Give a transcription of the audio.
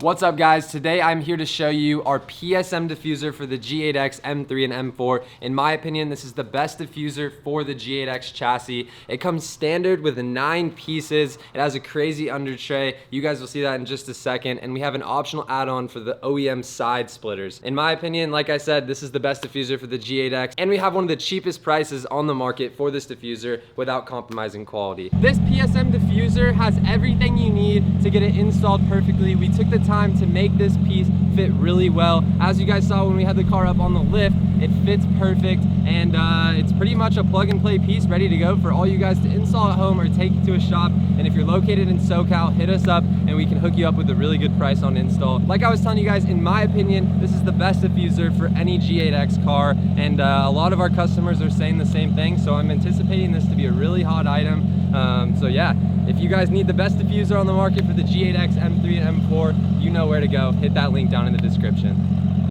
What's up guys, today I'm here to show you our PSM diffuser for the G8X M3 and M4. In my opinion, this is the best diffuser for the G8X chassis. It comes standard with 9 pieces. It has a crazy undertray. You guys will see that in just a second. And we have an optional add-on for the OEM side splitters. In my opinion, like I said, this is the best diffuser for the G8X. And we have one of the cheapest prices on the market for this diffuser without compromising quality. This PSM diffuser has everything you need to get it installed perfectly. We took the time to make this piece fit really well. As you guys saw when we had the car up on the lift, it fits perfect, and it's pretty much a plug and play piece ready to go for all you guys to install at home or take to a shop. And if you're located in SoCal, hit us up and we can hook you up with a really good price on install. Like I was telling you guys, in my opinion, this is the best diffuser for any G8X car, and a lot of our customers are saying the same thing, so I'm anticipating this to be a really hot item. So yeah, if you guys need the best diffuser on the market for the G8X M3 and M4, you know where to go. Hit that link down in the description.